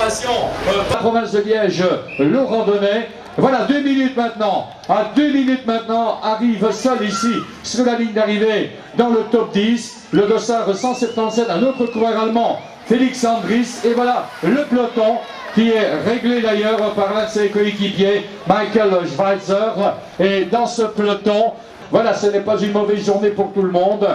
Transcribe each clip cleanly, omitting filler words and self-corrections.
démonstration. La province de Liège, le randonnée. Voilà, 2 minutes maintenant. À 2 minutes maintenant, arrive seul ici, sur la ligne d'arrivée, dans le top 10. Le dossard 177, un autre coureur allemand, Félix Andris. Et voilà, le peloton qui est réglé d'ailleurs par l'un de ses coéquipiers, Michael Schweitzer. Et dans ce peloton, voilà, ce n'est pas une mauvaise journée pour tout le monde.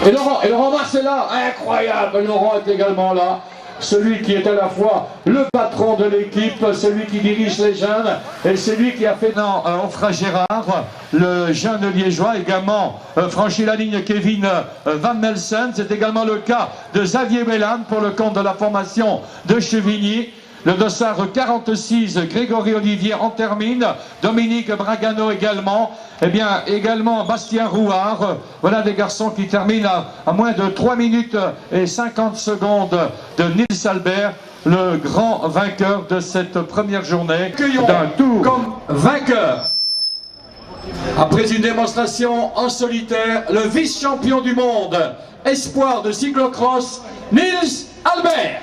Et Laurent Mars est là, incroyable, Laurent est également là. Celui qui est à la fois le patron de l'équipe, celui qui dirige les jeunes, et celui qui a fait Onfray Gérard, le jeune liégeois, également franchi la ligne Kevin Van Nelsen. C'est également le cas de Xavier Wélan pour le compte de la formation de Chevigny. Le dossard 46, Grégory Olivier en termine, Dominique Bragano également, et bien également Bastien Rouard. Voilà des garçons qui terminent à moins de 3 minutes et 50 secondes de Nils Albert, le grand vainqueur de cette première journée d'un tour comme vainqueur. Après une démonstration en solitaire, le vice-champion du monde, espoir de cyclocross, Nils Albert.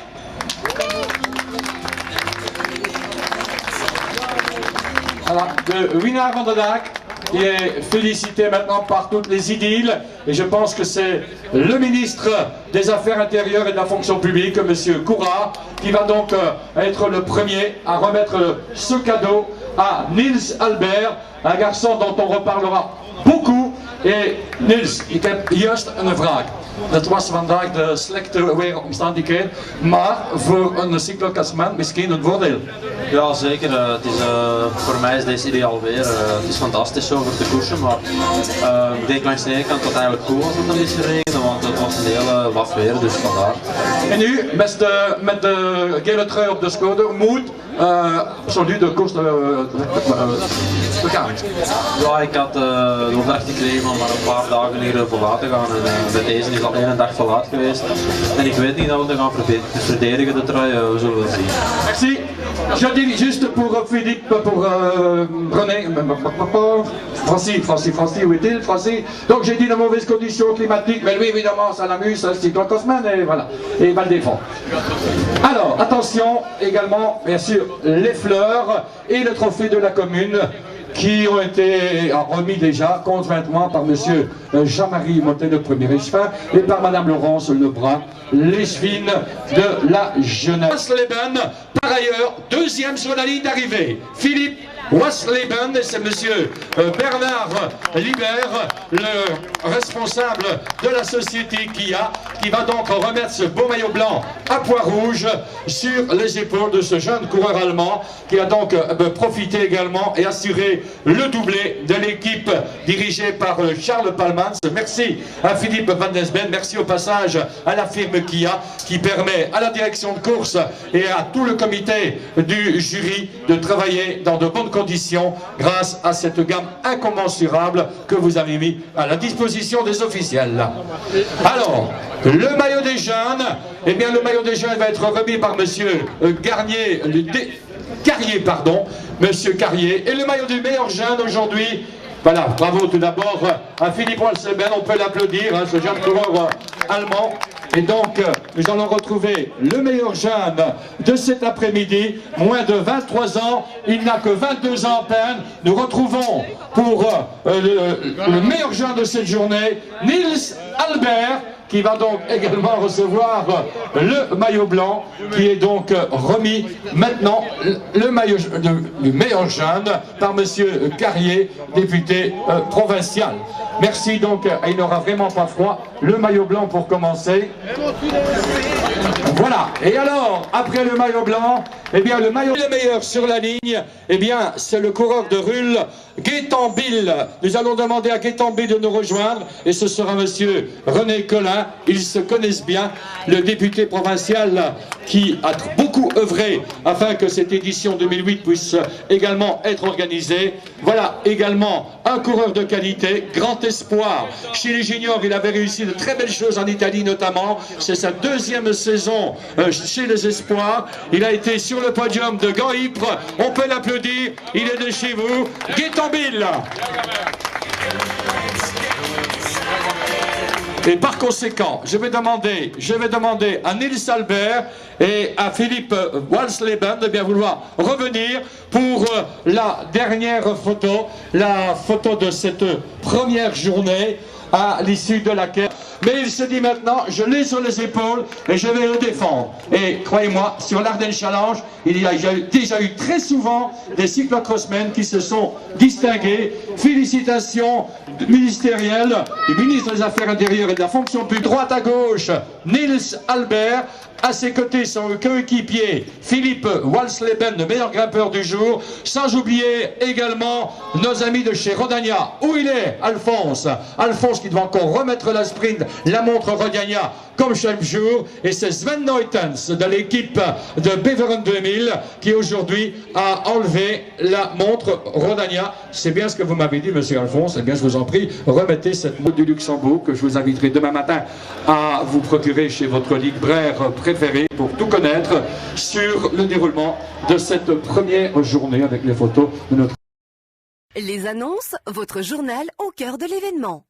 Voilà, de Winnaar van der Daak, qui est félicité maintenant par toutes les idylles, et je pense que c'est le ministre des Affaires intérieures et de la fonction publique, M. Koura, qui va donc être le premier à remettre ce cadeau à Nils Albert, un garçon dont on reparlera beaucoup. Et Nils, ik heb juist een vraag. Het was vandaag de slechte weeromstandigheden, maar voor een cycloclassement misschien een voordeel. Ja, zeker. Voor mij is deze ideaal weer. Het is fantastisch zo voor te koersen, maar ik denk langs de ene kant dat het eigenlijk goed was dat het een beetje regende, want het was een hele laf weer, dus vandaar. En nu, met de gele trui op de schouder, moet absoluut de koers te gaan. Ja, ik had de opdracht gekregen om maar een paar dagen hier voluit te gaan en bij deze is al 1 dag voluit geweest. En ik weet niet dat we gaan verdedigen de trui, we zullen het zien. Merci. Je dis juste pour Philippe, pour René, Francis, où est-il, Francis? Donc j'ai dit de mauvaises conditions climatiques, mais lui évidemment ça l'amuse, c'est cyclocrossman et voilà, et il va le défendre. Alors attention également, bien sûr, les fleurs et le trophée de la commune qui ont été remis déjà conjointement par M. Jean-Marie Motet, le premier échevin, et par Mme Laurence Lebrun, l'échevine de la jeunesse. Wasleben, par ailleurs, deuxième sur la ligne d'arrivée. Philippe Wasleben, et c'est M. Bernard Libert, le responsable de la société Kia, qui va donc remettre ce beau maillot blanc à pois rouge sur les épaules de ce jeune coureur allemand, qui a donc profité également et assuré le doublé de l'équipe dirigée par Charles Palmans. Merci à Philippe Van Desben, merci au passage à la firme Kia, qui permet à la direction de course et à tout le comité du jury de travailler dans de bonnes conditions grâce à cette gamme incommensurable que vous avez mis à la disposition des officiels. Alors, le maillot des jeunes, eh bien le maillot des jeunes va être remis par monsieur Carrier, pardon, monsieur Carrier, et le maillot du meilleur jeune aujourd'hui. Voilà, bravo tout d'abord à Philippe Wasleben, on peut l'applaudir, hein, ce jeune coureur allemand. Et donc, nous allons retrouver le meilleur jeune de cet après-midi, moins de 23 ans, il n'a que 22 ans à peine. Nous retrouvons pour le meilleur jeune de cette journée, Nils Albert, qui va donc également recevoir le maillot blanc, qui est donc remis maintenant, le maillot du meilleur jeune, par monsieur Carrier, député provincial. Merci donc, il n'aura vraiment pas froid, le maillot blanc pour commencer. Voilà, et alors, après le maillot blanc, eh bien le maillot le meilleur sur la ligne, eh bien c'est le coureur de Rulle, Gaëtan Bill. Nous allons demander à Gaëtan Bill de nous rejoindre, et ce sera monsieur René Collin. Ils se connaissent bien, le député provincial qui a beaucoup œuvré afin que cette édition 2008 puisse également être organisée. Voilà également un coureur de qualité, grand espoir. Chez les juniors, il avait réussi de très belles choses en Italie notamment. C'est sa deuxième saison chez les espoirs. Il a été sur le podium de Gand-Ypres. On peut l'applaudir, il est de chez vous. Gaëtan Bill. Et par conséquent, je vais demander à Nils Albert et à Philippe Walsleben de bien vouloir revenir pour la dernière photo, la photo de cette première journée à l'issue de laquelle... Mais il se dit maintenant, je l'ai sur les épaules et je vais le défendre. Et croyez-moi, sur l'Ardenne Challenge, il y a déjà eu très souvent des cyclocrossmen qui se sont distingués. Félicitations ministérielles du ministre des Affaires intérieures et de la fonction publique. Droite à gauche, Nils Albert. À ses côtés, son coéquipier Philippe Walsleben, le meilleur grimpeur du jour. Sans oublier également nos amis de chez Rodagna. Où il est, Alphonse? Alphonse qui doit encore remettre la sprint, la montre Rodagna comme chaque jour. Et c'est Sven Neutens de l'équipe de Beveren 2000 qui aujourd'hui a enlevé la montre Rodagna. C'est bien ce que vous m'avez dit, monsieur Alphonse. Eh bien, je vous en prie, remettez cette montre du Luxembourg que je vous inviterai demain matin à vous procurer chez votre libraire préféré pour tout connaître sur le déroulement de cette première journée avec les photos de notre... Les annonces, votre journal au cœur de l'événement.